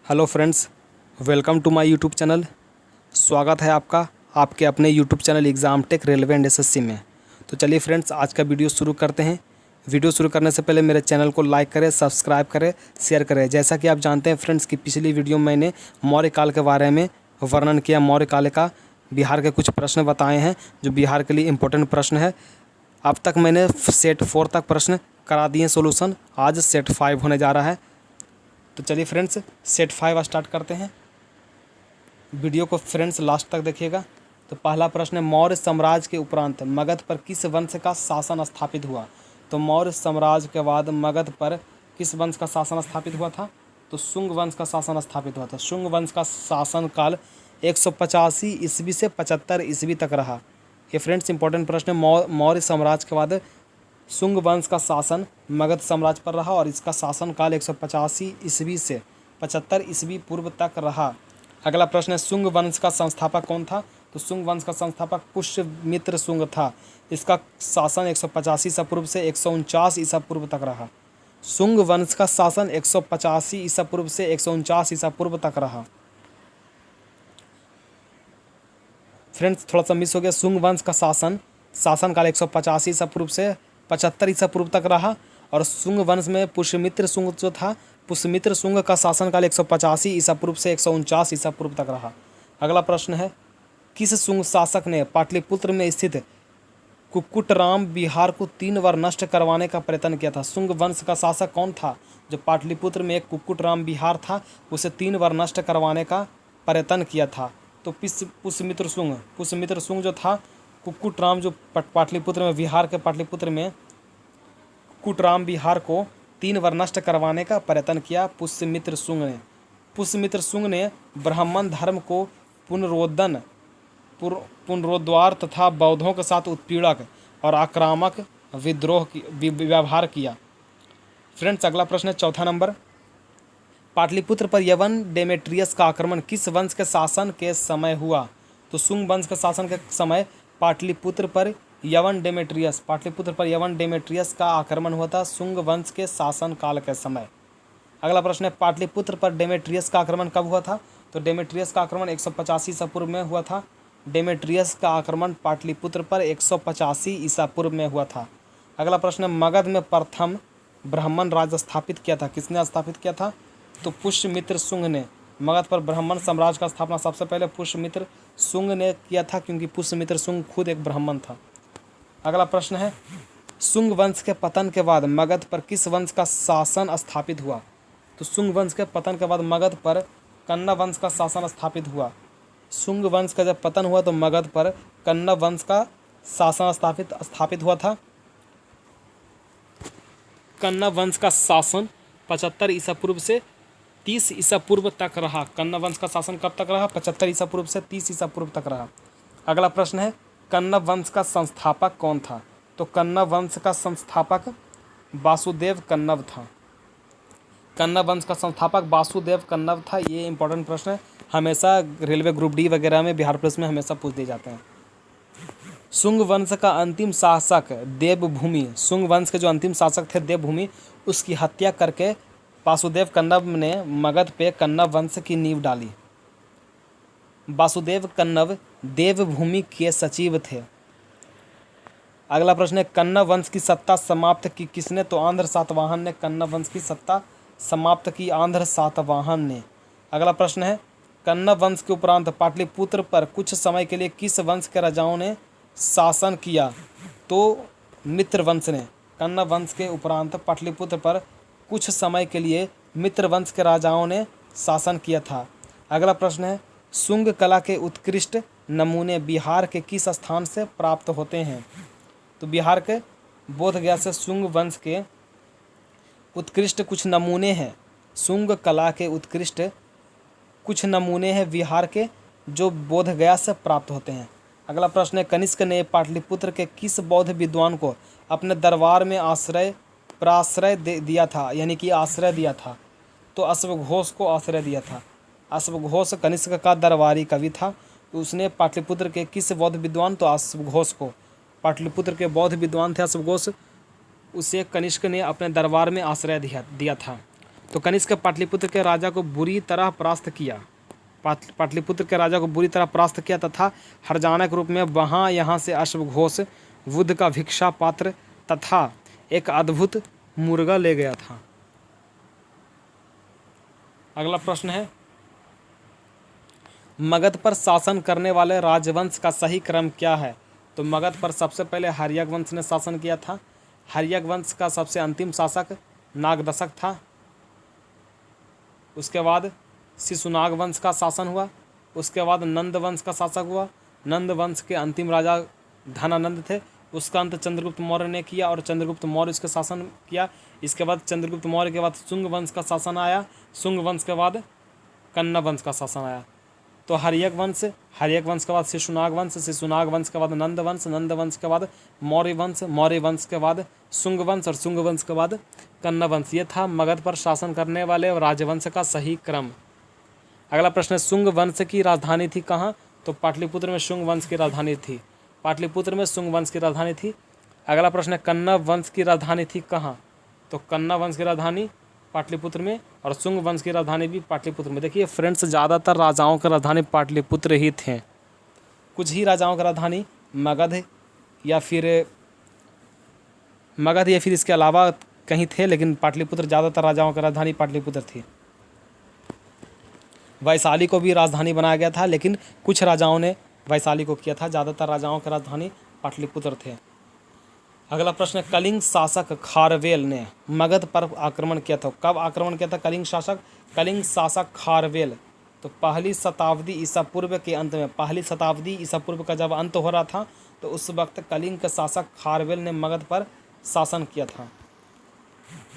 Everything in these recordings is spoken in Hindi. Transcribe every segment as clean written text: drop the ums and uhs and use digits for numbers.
Hello friends, welcome to my YouTube channel. स्वागत है आपका आपके अपने YouTube channel exam tech railway and SSC में। तो चलिए फ्रेंड्स, आज का वीडियो शुरू करते हैं। वीडियो शुरू करने से पहले मेरे चैनल को लाइक करें, सब्सक्राइब करें, शेयर करें। जैसा कि आप जानते हैं फ्रेंड्स कि पिछली वीडियो में मैंने मौर्य काल के बारे में वर्णन किया। मौर्य काल का बिहार के कुछ प्रश्न बताए हैं जो बिहार के लिए इम्पोर्टेंट प्रश्न है। अब तक मैंने सेट 4 तक प्रश्न करा दिए सोल्यूशन। आज सेट 5 होने जा रहा है। तो चलिए फ्रेंड्स, सेट 5 स्टार्ट करते हैं। वीडियो को फ्रेंड्स लास्ट तक देखिएगा। तो पहला प्रश्न है, मौर्य साम्राज्य के उपरांत मगध पर किस वंश का शासन स्थापित हुआ? तो मौर्य साम्राज्य के बाद मगध पर किस वंश का शासन स्थापित हुआ था? तो शुंग वंश का शासन स्थापित हुआ था। शुंग वंश का शासन काल 185 ईस्वी से 75 ईस्वी तक रहा। ये फ्रेंड्स इंपॉर्टेंट प्रश्न है। मौर्य साम्राज्य के बाद शुंग वंश का शासन मगध साम्राज्य पर रहा और इसका शासन काल 185 ईस्वी से 75 ईस्वी पूर्व तक रहा। अगला प्रश्न है, शुंग वंश का संस्थापक कौन था? तो शुंग वंश का संस्थापक पुष्यमित्र शुंग था। इसका शासन 185 ईसा पूर्व से 149 ईसा पूर्व तक रहा। शुंग वंश का शासन 185 ईसा पूर्व से 149 ईसा पूर्व तक रहा। फ्रेंड्स थोड़ा सा मिस हो गया। शुंग वंश का शासन काल 185 ईसा पूर्व से 75 ईसा पूर्व तक रहा। और शुंग वंश में पुष्यमित्र शुंग जो था, पुष्यमित्र शुंग का शासनकाल 185 ईसा पूर्व से 149 ईसा पूर्व तक रहा। अगला प्रश्न है, किस शुंग शासक ने पाटलिपुत्र में स्थित कुक्कुटराम विहार को 3 बार नष्ट करवाने का प्रयत्न किया था? शुंग वंश का शासक कौन था जो पाटलिपुत्र में एक कुक्कुटराम विहार था उसे 3 बार नष्ट करवाने का प्रयत्न किया था? तो पुष्यमित्र शुंग जो था, कुक्कुटराम जो पाटलिपुत्र में विहार के पाटलिपुत्र में कुक्कुटराम विहार को 3 बार नष्ट करवाने का प्रयत्न किया पुष्यमित्र शुंग ने। पुष्यमित्र शुंग ने ब्राह्मण धर्म को पुनरुद्धार तथा बौद्धों के साथ उत्पीड़क और आक्रामक व्यवहार किया। फ्रेंड्स अगला प्रश्न है, चौथा नंबर, पाटलिपुत्र पर यवन डेमेट्रियस का आक्रमण किस वंश के शासन के समय हुआ? तो शुंग वंश के शासन के समय पाटलिपुत्र पर यवन डेमेट्रियस का आक्रमण हुआ था शुंग वंश के शासन काल के समय। अगला प्रश्न है, पाटलिपुत्र पर डेमेट्रियस का आक्रमण कब हुआ था? तो डेमेट्रियस का आक्रमण 185 ईसा पूर्व में हुआ था। डेमेट्रियस का आक्रमण पाटलिपुत्र पर 185 ईसा पूर्व में हुआ था। अगला प्रश्न है, मगध में प्रथम ब्राह्मण राज्य स्थापित किया था, किसने स्थापित किया था? तो पुष्यमित्र शुंग ने। मगध पर ब्राह्मण साम्राज्य का स्थापना सबसे पहले पुष्यमित्र शुंग ने किया था, क्योंकि पुष्यमित्र शुंग खुद एक ब्राह्मण था। अगला प्रश्न है, शुंग वंश के पतन के बाद मगध पर किस वंश का शासन स्थापित हुआ? तो शुंग वंश के पतन के बाद मगध पर कन्ना वंश का शासन स्थापित हुआ। शुंग वंश का जब पतन हुआ तो मगध पर कन्ना वंश का शासन स्थापित हुआ था। कन्ना वंश का शासन 75 ईसा पूर्व से 30 ईसा पूर्व तक रहा। कन्ना वंश का शासन कब तक रहा? 75 ईसा पूर्व से 30 ईसा पूर्व तक रहा। अगला प्रश्न है, कन्ना वंश का संस्थापक कौन था? तो कन्ना वंश का संस्थापक वासुदेव कन्नव था। कन्ना वंश का संस्थापक वासुदेव कन्नव था। ये इंपॉर्टेंट प्रश्न है, हमेशा रेलवे ग्रुप डी वगैरह में, बिहार पुलिस में हमेशा पूछ दिए जाते हैं। शुंग वंश का अंतिम शासक देवभूमि, शुंग वंश के जो अंतिम शासक थे देवभूमि, उसकी हत्या करके वासुदेव कन्नव ने मगध पे कन्ना वंश की नींव डाली। वासुदेव कन्नव देवभूमि के सचिव थे। अगला प्रश्न है, कन्ना वंश की सत्ता समाप्त की किसने? तो आंध्र सातवाहन ने कन्ना वंश की सत्ता समाप्त की, आंध्र सातवाहन ने। अगला प्रश्न है, कन्ना वंश के उपरांत पाटलिपुत्र पर कुछ समय के लिए किस वंश के राजाओं ने शासन किया? तो मित्र वंश ने। कन्ना वंश के उपरांत पाटलिपुत्र पर कुछ समय के लिए मित्र वंश के राजाओं ने शासन किया था। अगला प्रश्न है, शुंग कला के उत्कृष्ट नमूने बिहार के किस स्थान से प्राप्त होते हैं? तो बिहार के बोधगया से शुंग वंश के उत्कृष्ट कुछ नमूने हैं। शुंग कला के उत्कृष्ट कुछ नमूने हैं बिहार के जो बोधगया से प्राप्त होते हैं। अगला प्रश्न है, कनिष्क ने पाटलिपुत्र के किस बौद्ध विद्वान को अपने दरबार में प्राश्रय दिया था, यानी कि आश्रय दिया था? तो अश्वघोष को आश्रय दिया था। अश्वघोष कनिष्क का दरबारी कवि था। तो उसने पाटलिपुत्र के किस बौद्ध विद्वान? तो अश्वघोष को। पाटलिपुत्र के बौद्ध विद्वान थे अश्वघोष, उसे कनिष्क ने अपने दरबार में आश्रय दिया था। तो कनिष्क पाटलिपुत्र के राजा को बुरी तरह परास्त किया, पाटलिपुत्र के राजा को बुरी तरह परास्त किया तथा हर्जाना के रूप में वहाँ यहाँ से अश्वघोष, बुद्ध का भिक्षा पात्र तथा एक अद्भुत मुर्गा ले गया था। अगला प्रश्न है, मगध पर शासन करने वाले राजवंश का सही क्रम क्या है? तो मगध पर सबसे पहले हर्यक वंश ने शासन किया था। हर्यक वंश का सबसे अंतिम शासक नागदशक था। उसके बाद शिशुनाग वंश का शासन हुआ। उसके बाद नंद वंश का शासक हुआ। नंद वंश के अंतिम राजा धनानंद थे। उसका अंत चंद्रगुप्त मौर्य ने किया और चंद्रगुप्त मौर्य इसका शासन किया। इसके बाद चंद्रगुप्त मौर्य के बाद शुंग वंश का शासन आया। शुंग वंश के बाद कन्ना वंश का शासन आया। तो हर्यक वंश के बाद शिशुनाग वंश के बाद नंद वंश के बाद मौर्य वंश के बाद शुंग वंश और शुंग वंश के बाद कन्ना वंश। ये था मगध पर शासन करने वाले राजवंश का सही क्रम। अगला प्रश्न है, शुंग वंश की राजधानी थी कहाँ? तो पाटलिपुत्र में शुंग वंश की राजधानी थी। पाटलिपुत्र में शुंग वंश की राजधानी थी। अगला प्रश्न है, कन्ना वंश की राजधानी थी कहाँ? तो कन्ना वंश की राजधानी पाटलिपुत्र में और शुंग वंश की राजधानी भी पाटलिपुत्र में। देखिए फ्रेंड्स, ज़्यादातर राजाओं की राजधानी पाटलिपुत्र ही थे। कुछ ही राजाओं की राजधानी मगध या फिर इसके अलावा कहीं थे, लेकिन पाटलिपुत्र ज़्यादातर राजाओं की राजधानी पाटलिपुत्र थी। वैशाली को भी राजधानी बनाया गया था, लेकिन कुछ राजाओं ने वैशाली को किया था। ज़्यादातर राजाओं की राजधानी पाटलिपुत्र थे। अगला प्रश्न है, कलिंग शासक खारवेल ने मगध पर आक्रमण किया था। कब आक्रमण किया था कलिंग शासक खारवेल? तो पहली शताब्दी ईसा पूर्व के अंत में, पहली शताब्दी ईसा पूर्व का जब अंत हो रहा था तो उस वक्त कलिंग के शासक खारवेल ने मगध पर शासन किया था।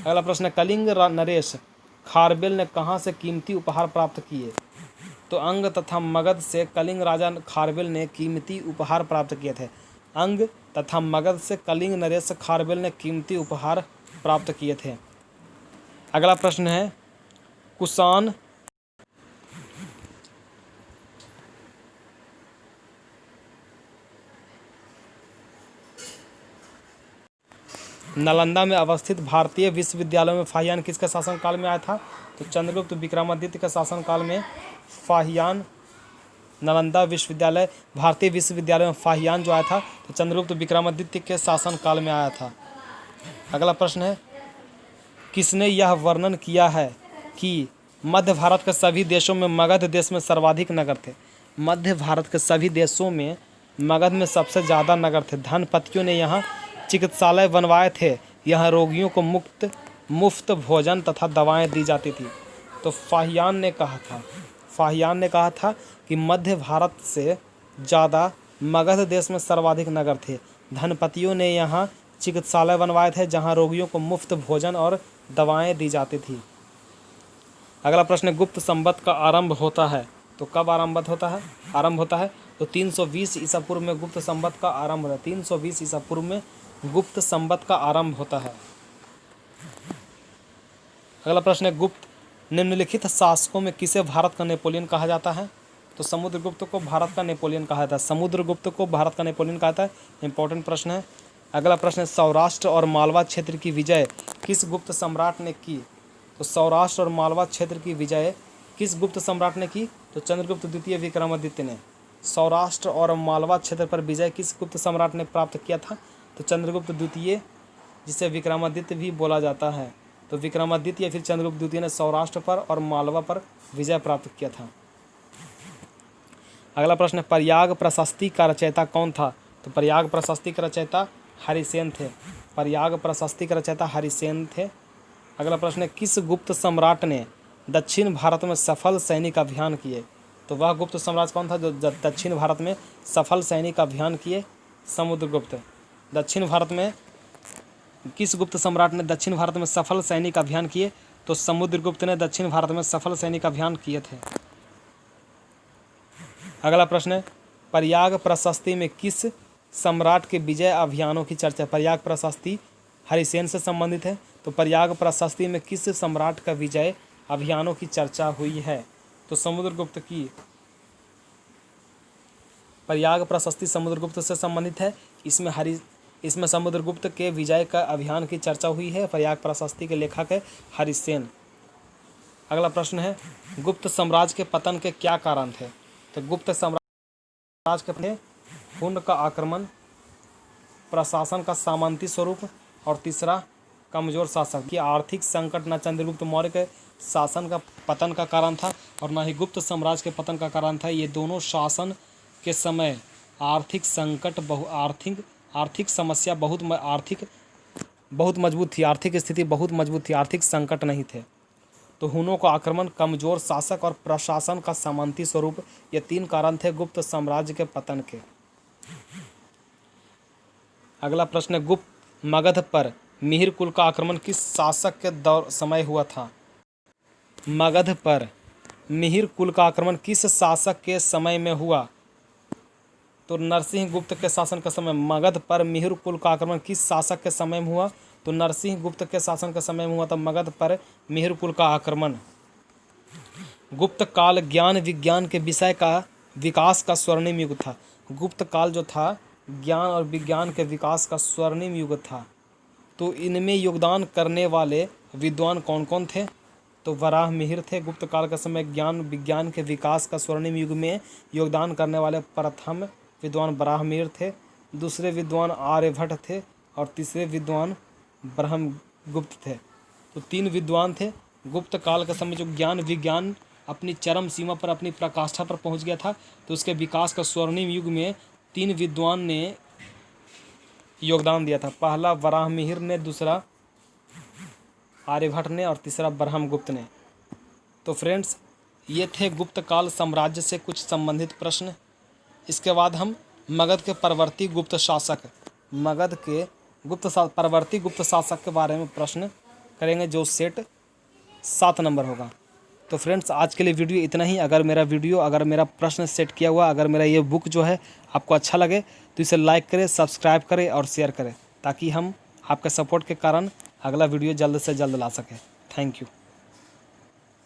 अगला प्रश्न है, कलिंग नरेश खारवेल ने कहाँ से कीमती उपहार प्राप्त किए? तो अंग तथा मगध से कलिंग राजा खारवेल ने कीमती उपहार प्राप्त किए थे। अंग तथा मगध से कलिंग नरेश खारवेल ने कीमती उपहार प्राप्त किए थे। अगला प्रश्न है, कुषाण नालंदा में अवस्थित भारतीय विश्वविद्यालय में फाहियान किसके शासनकाल में आया था? तो चंद्रगुप्त विक्रमादित्य के शासनकाल में फाहियान, नालंदा विश्वविद्यालय, भारतीय विश्वविद्यालय में फाहियान जो आया था तो चंद्रगुप्त विक्रमादित्य के शासनकाल में आया था। अगला प्रश्न है, किसने यह वर्णन किया है कि मध्य भारत के सभी देशों में मगध देश में सर्वाधिक नगर थे? मध्य भारत के सभी देशों में मगध में सबसे ज़्यादा नगर थे। धनपतियों ने यहाँ चिकित्सालय बनवाए थे। यहाँ रोगियों को मुफ्त भोजन तथा दवाएं दी जाती थी। तो फाहियान ने कहा था कि मध्य भारत से ज़्यादा मगध देश में सर्वाधिक नगर थे। धनपतियों ने यहाँ चिकित्सालय बनवाए थे जहाँ रोगियों को मुफ्त भोजन और दवाएं दी जाती थी। अगला प्रश्न, गुप्त संवत का आरंभ होता है तो कब आरंभ होता है? तो 320 ईसा पूर्व में गुप्त संवत का आरंभ होता है। 320 ईसा पूर्व में गुप्त संवत का आरंभ होता है। अगला प्रश्न है, गुप्त निम्नलिखित शासकों में किसे भारत का नेपोलियन कहा जाता है? तो समुद्रगुप्त को भारत का नेपोलियन कहा जाता है। इंपॉर्टेंट प्रश्न है। अगला प्रश्न है, सौराष्ट्र और मालवा क्षेत्र की विजय किस गुप्त सम्राट ने की? तो सौराष्ट्र और मालवा क्षेत्र की विजय किस गुप्त सम्राट ने की? तो चंद्रगुप्त द्वितीय विक्रमादित्य ने। सौराष्ट्र और मालवा क्षेत्र पर विजय किस गुप्त सम्राट ने प्राप्त किया था? तो चंद्रगुप्त द्वितीय, जिसे विक्रमादित्य भी बोला जाता है। तो विक्रमादित्य या फिर चंद्रगुप्त द्वितीय ने सौराष्ट्र पर और मालवा पर विजय प्राप्त किया था। अगला प्रश्न है, प्रयाग प्रशस्ति का रचयिता कौन था? तो प्रयाग प्रशस्ति का रचयिता हरिसेन थे। अगला प्रश्न है, किस गुप्त सम्राट ने दक्षिण भारत में सफल सैनिक अभियान किए? तो वह गुप्त सम्राट कौन था जो दक्षिण भारत में सफल सैनिक अभियान किए? समुद्रगुप्त। दक्षिण भारत में किस गुप्त सम्राट ने दक्षिण भारत में सफल सैनिक अभियान किए? तो समुद्रगुप्त ने दक्षिण भारत में सफल सैनिक अभियान किए थे। अगला प्रश्न है, प्रयाग प्रशस्ति में किस सम्राट के विजय अभियानों की चर्चा? प्रयाग प्रशस्ति हरिसेन से संबंधित है। तो प्रयाग प्रशस्ति में किस सम्राट का विजय अभियानों की चर्चा हुई है? तो समुद्रगुप्त की। प्रयाग प्रशस्ति समुद्रगुप्त से संबंधित है। इसमें समुद्रगुप्त के विजय का अभियान की चर्चा हुई है। प्रयाग प्रशस्ति के लेखक है हरिसेन। अगला प्रश्न है, गुप्त साम्राज्य के पतन के क्या कारण थे? तो गुप्त साम्राज्य के हुन का आक्रमण, प्रशासन का सामंती स्वरूप, और तीसरा कमजोर शासक। कि आर्थिक संकट न चंद्रगुप्त मौर्य के शासन का पतन का कारण था और ना ही गुप्त साम्राज्य के पतन का कारण था। ये दोनों शासन के समय आर्थिक संकट आर्थिक समस्या बहुत मजबूत थी, आर्थिक स्थिति बहुत मजबूत थी, आर्थिक संकट नहीं थे। तो हुनों का आक्रमण, कमजोर शासक और प्रशासन का सामंती स्वरूप, ये 3 कारण थे गुप्त साम्राज्य के पतन के। अगला प्रश्न है, गुप्त मगध पर मिहिर कुल का आक्रमण किस शासक के समय हुआ था? मगध पर मिहिर कुल का आक्रमण किस शासक के समय में हुआ? तो नरसिंह गुप्त के शासन के समय। मगध पर मिहिर कुल का आक्रमण किस शासक के समय में हुआ? तो नरसिंह गुप्त के शासन के समय में हुआ था मगध पर मिहिर कुल का आक्रमण। गुप्त काल ज्ञान विज्ञान के विषय का विकास का स्वर्णिम युग था। गुप्त काल जो था ज्ञान और विज्ञान के विकास का स्वर्णिम युग था। तो इनमें योगदान करने वाले विद्वान कौन कौन थे? तो वराह मिहिर थे। गुप्त काल के समय ज्ञान विज्ञान के विकास का स्वर्णिम युग में योगदान करने वाले प्रथम विद्वान वराह मिहिर थे, दूसरे विद्वान आर्यभट्ट थे और तीसरे विद्वान ब्रह्मगुप्त थे। तो 3 विद्वान थे। गुप्त काल के समय जो ज्ञान विज्ञान अपनी चरम सीमा पर, अपनी पराकाष्ठा पर पहुंच गया था, तो उसके विकास का स्वर्णिम युग में 3 विद्वान ने योगदान दिया था। पहला वराह मिहिर ने, दूसरा आर्यभट्ट ने और तीसरा ब्रह्मगुप्त ने। तो फ्रेंड्स, ये थे गुप्त काल साम्राज्य से कुछ संबंधित प्रश्न। इसके बाद हम मगध के परवर्ती गुप्त शासक, परवर्ती गुप्त शासक के बारे में प्रश्न करेंगे, जो सेट 7 नंबर होगा। तो फ्रेंड्स, आज के लिए वीडियो इतना ही। अगर मेरा प्रश्न सेट किया हुआ, अगर मेरा ये बुक जो है आपको अच्छा लगे तो इसे लाइक करें, सब्सक्राइब करें और शेयर करें, ताकि हम आपके सपोर्ट के कारण अगला वीडियो जल्द से जल्द ला सकें। Thank you.